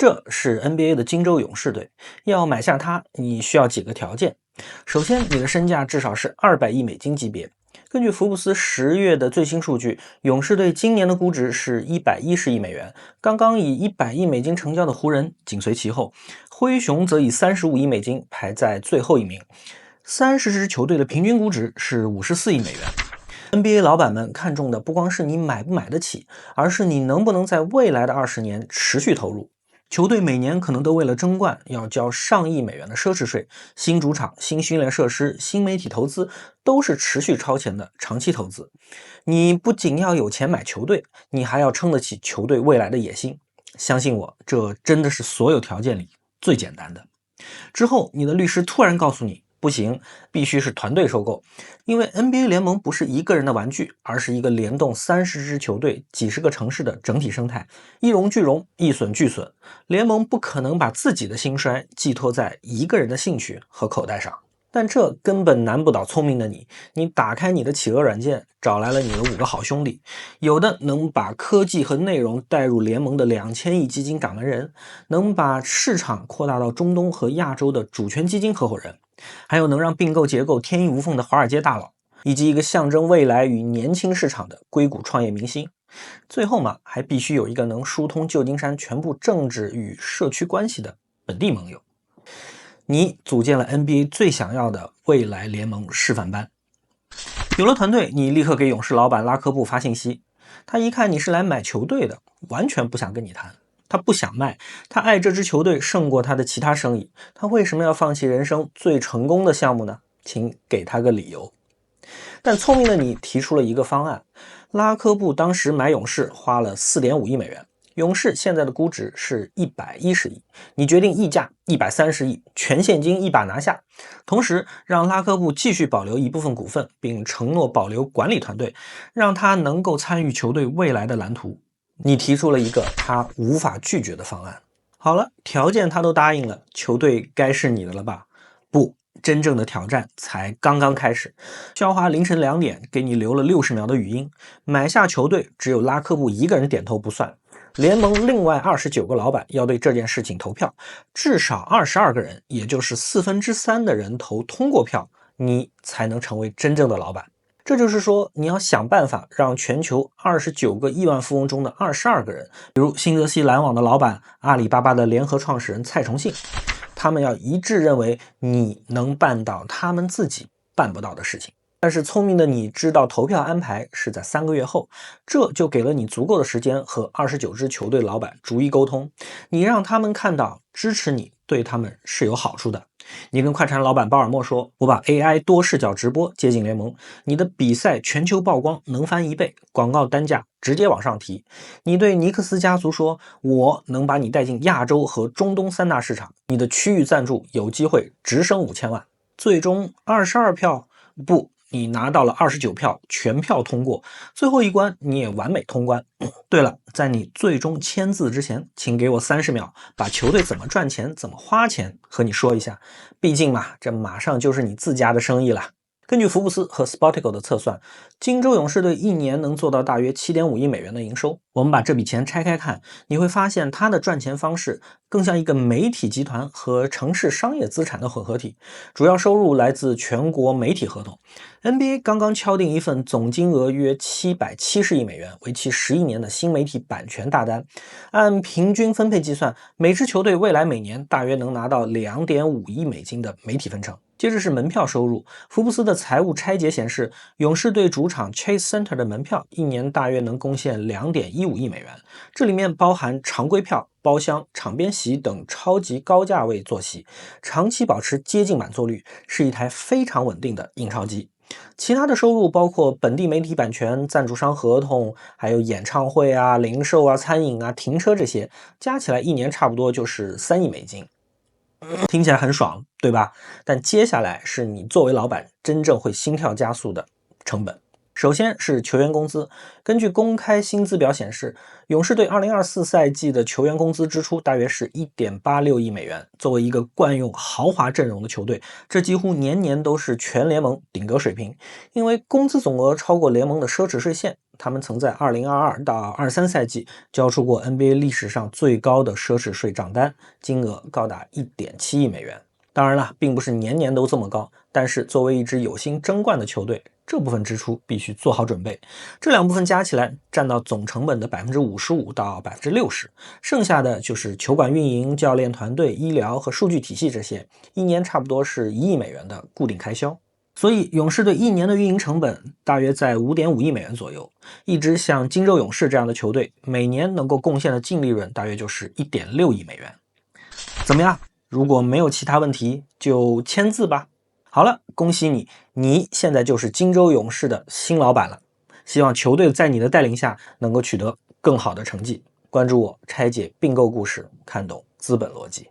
这是 NBA 的金州勇士队，要买下它，你需要几个条件。首先，你的身价至少是200亿美金级别。根据福布斯10月的最新数据，勇士队今年的估值是110亿美元，刚刚以100亿美金成交的湖人紧随其后，灰熊则以35亿美金排在最后一名。30支球队的平均估值是54亿美元。NBA 老板们看重的不光是你买不买得起，而是你能不能在未来的20年持续投入。球队每年可能都为了争冠要交上亿美元的奢侈税，新主场、新训练设施、新媒体投资都是持续超前的长期投资。你不仅要有钱买球队，你还要撑得起球队未来的野心。相信我，这真的是所有条件里最简单的。之后，你的律师突然告诉你，不行，必须是团队收购，因为 NBA 联盟不是一个人的玩具，而是一个联动30支球队、几十个城市的整体生态，一荣俱荣，一损俱损。联盟不可能把自己的兴衰寄托在一个人的兴趣和口袋上。但这根本难不倒聪明的你。你打开你的企鹅软件，找来了你的5个好兄弟，有的能把科技和内容带入联盟的2000亿基金掌门人，能把市场扩大到中东和亚洲的主权基金合伙人，还有能让并购结构天衣无缝的华尔街大佬，以及一个象征未来与年轻市场的硅谷创业明星。最后嘛，还必须有一个能疏通旧金山全部政治与社区关系的本地盟友。你组建了 NBA 最想要的未来联盟示范班。有了团队，你立刻给勇士老板拉科布发信息。他一看你是来买球队的，完全不想跟你谈。他不想卖，他爱这支球队胜过他的其他生意。他为什么要放弃人生最成功的项目呢？请给他个理由。但聪明的你提出了一个方案。拉科布当时买勇士花了4.5亿美元。勇士现在的估值是110亿，你决定溢价130亿，全现金一把拿下，同时让拉科布继续保留一部分股份，并承诺保留管理团队，让他能够参与球队未来的蓝图。你提出了一个他无法拒绝的方案。好了，条件他都答应了，球队该是你的了吧？不，真正的挑战才刚刚开始。肖华凌晨2点给你留了60秒的语音，买下球队只有拉科布一个人点头不算。联盟另外29个老板要对这件事情投票，至少22个人，也就是3/4的人投通过票，你才能成为真正的老板。这就是说，你要想办法让全球29个亿万富翁中的22个人，比如新泽西篮网的老板、阿里巴巴的联合创始人蔡崇信，他们要一致认为你能办到他们自己办不到的事情。但是聪明的你知道投票安排是在3个月后，这就给了你足够的时间和29支球队老板逐一沟通，你让他们看到支持你对他们是有好处的。你跟快船老板鲍尔默说，我把 AI 多视角直播接进联盟，你的比赛全球曝光能翻1倍，广告单价直接往上提。你对尼克斯家族说，我能把你带进亚洲和中东3大市场，你的区域赞助有机会直升5000万。最终22票，不，你拿到了29票，全票通过，最后一关你也完美通关。对了，在你最终签字之前，请给我30秒，把球队怎么赚钱、怎么花钱和你说一下。毕竟嘛，这马上就是你自家的生意了。根据福布斯和 Sportico 的测算，金州勇士队一年能做到大约7.5亿美元的营收。我们把这笔钱拆开看，你会发现它的赚钱方式更像一个媒体集团和城市商业资产的混合体，主要收入来自全国媒体合同。NBA 刚刚敲定一份总金额约770亿美元，为期11年的新媒体版权大单。按平均分配计算，每支球队未来每年大约能拿到2.5亿美金的媒体分成。接着是门票收入，福布斯的财务拆解显示，勇士队主场 Chase Center 的门票一年大约能贡献2.15亿美元，这里面包含常规票、包厢、场边席等超级高价位坐席，长期保持接近满座率，是一台非常稳定的印钞机。其他的收入包括本地媒体版权、赞助商合同，还有演唱会啊、零售啊、餐饮啊、停车这些，加起来一年差不多就是3亿美金。听起来很爽，对吧？但接下来是你作为老板真正会心跳加速的成本。首先是球员工资，根据公开薪资表显示，勇士队2024赛季的球员工资支出大约是1.86亿美元。作为一个惯用豪华阵容的球队，这几乎年年都是全联盟顶格水平。因为工资总额超过联盟的奢侈税线，他们曾在2022到23赛季交出过 NBA 历史上最高的奢侈税账单，金额高达1.7亿美元。当然了，并不是年年都这么高，但是作为一支有心争冠的球队，这部分支出必须做好准备。这两部分加起来占到总成本的55%到60%，剩下的就是球馆运营、教练团队、医疗和数据体系这些，一年差不多是1亿美元的固定开销。所以勇士队一年的运营成本大约在5.5亿美元左右。一支像金州勇士这样的球队，每年能够贡献的净利润大约就是1.6亿美元。怎么样？如果没有其他问题，就签字吧。好了，恭喜你，你现在就是金州勇士的新老板了。希望球队在你的带领下能够取得更好的成绩。关注我，拆解并购故事，看懂资本逻辑。